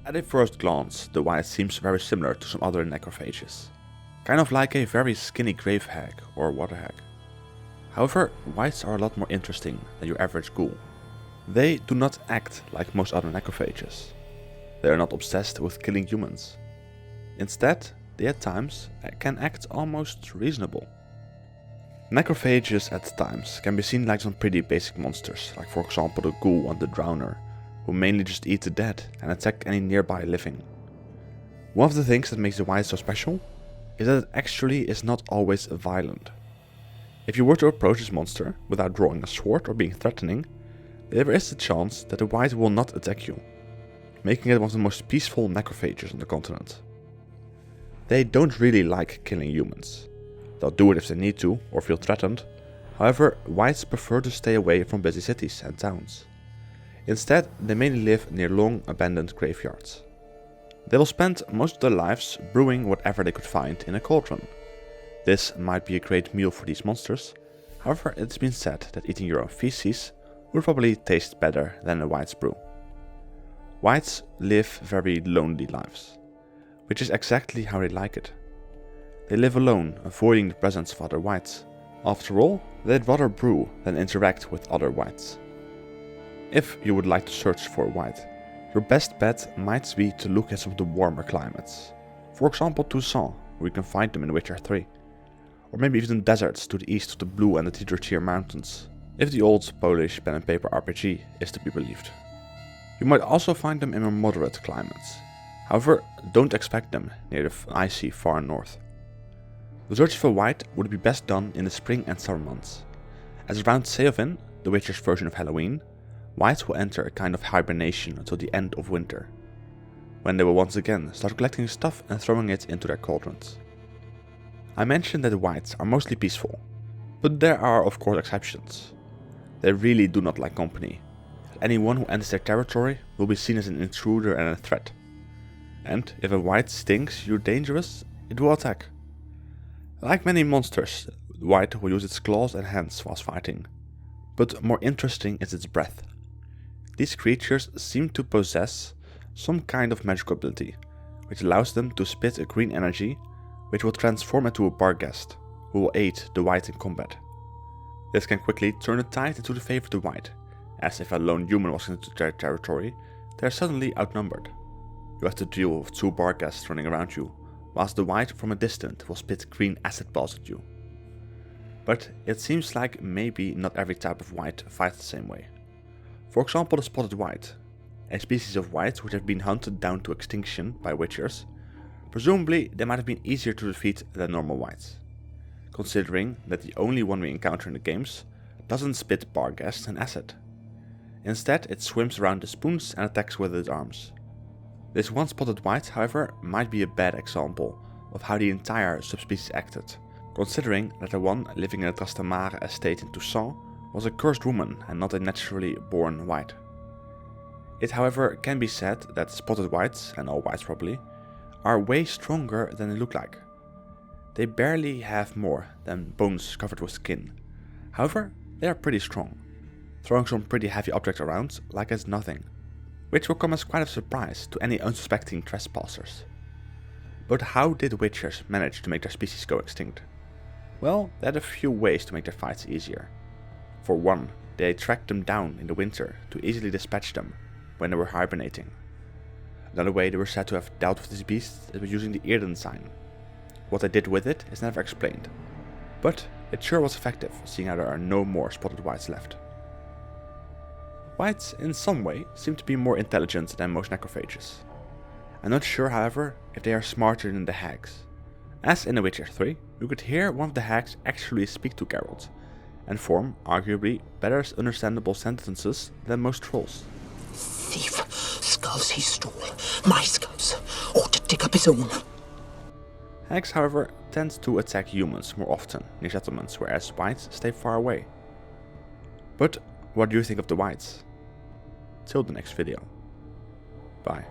At a first glance, the Wight seems very similar to some other necrophages, kind of like a very skinny grave hag or water hag. However, Wights are a lot more interesting than your average ghoul. They do not act like most other necrophages. They are not obsessed with killing humans. Instead, they at times can act almost reasonable. Necrophages at times can be seen like some pretty basic monsters, like for example the ghoul and the drowner, who mainly just eat the dead and attack any nearby living. One of the things that makes the Wight so special is that it actually is not always violent. If you were to approach this monster without drawing a sword or being threatening, there is a chance that the Wight will not attack you, making it one of the most peaceful necrophages on the continent. They don't really like killing humans. They'll do it if they need to or feel threatened. However, Wights prefer to stay away from busy cities and towns. Instead, they mainly live near long abandoned graveyards. They will spend most of their lives brewing whatever they could find in a cauldron. This might be a great meal for these monsters, however it's been said that eating your own feces would probably taste better than a Wight's brew. Wights live very lonely lives, which is exactly how they like it. They live alone, avoiding the presence of other Wights. After all, they'd rather brew than interact with other Wights. If you would like to search for a Wight, your best bet might be to look at some of the warmer climates. For example Toussaint, where you can find them in Witcher 3. Or maybe even deserts to the east of the Blue and the Tidrotier mountains, if the old Polish pen and paper RPG is to be believed. You might also find them in more moderate climates. However, don't expect them near the icy far north. The search for Wight would be best done in the spring and summer months, as around Seoven, the Witcher's version of Halloween, Wights will enter a kind of hibernation until the end of winter, when they will once again start collecting stuff and throwing it into their cauldrons. I mentioned that the Wights are mostly peaceful, but there are of course exceptions. They really do not like company. Anyone who enters their territory will be seen as an intruder and a threat. And if a Wight thinks you're dangerous, it will attack. Like many monsters, the Wight will use its claws and hands whilst fighting, but more interesting is its breath. These creatures seem to possess some kind of magical ability, which allows them to spit a green energy which will transform into a Barghest, who will aid the Wight in combat. This can quickly turn the tide into the favor of the Wight, as if a lone human was into their territory, they are suddenly outnumbered. You have to deal with two Barghests running around you, whilst the Wight from a distance will spit green acid balls at you. But it seems like maybe not every type of Wight fights the same way. For example the spotted Wight, a species of Wight which have been hunted down to extinction by Witchers. Presumably they might have been easier to defeat than normal Wights, considering that the only one we encounter in the games doesn't spit Barghest and acid. Instead it swims around the spoons and attacks with its arms. This one spotted Wight, however, might be a bad example of how the entire subspecies acted, considering that the one living in the Trastamare estate in Toussaint was a cursed woman and not a naturally born Wight. It however can be said that spotted Wights, and all Wights probably, are way stronger than they look like. They barely have more than bones covered with skin. However, they are pretty strong, throwing some pretty heavy objects around like it's nothing, which will come as quite a surprise to any unsuspecting trespassers. But how did Witchers manage to make their species go extinct? Well, they had a few ways to make their fights easier. For one, they tracked them down in the winter to easily dispatch them when they were hibernating. Another way they were said to have dealt with these beasts is by using the Earden sign. What they did with it is never explained, but it sure was effective, seeing how there are no more spotted Wights left. Wights in some way seem to be more intelligent than most necrophages. I'm not sure however if they are smarter than the hags. As in The Witcher 3, you could hear one of the hags actually speak to Geralt, and form arguably better understandable sentences than most trolls. Thief, skulls he stole, my skulls, ought to dig up his own. Hags however tend to attack humans more often near settlements, whereas Wights stay far away. But what do you think of the Wights? Till the next video. Bye.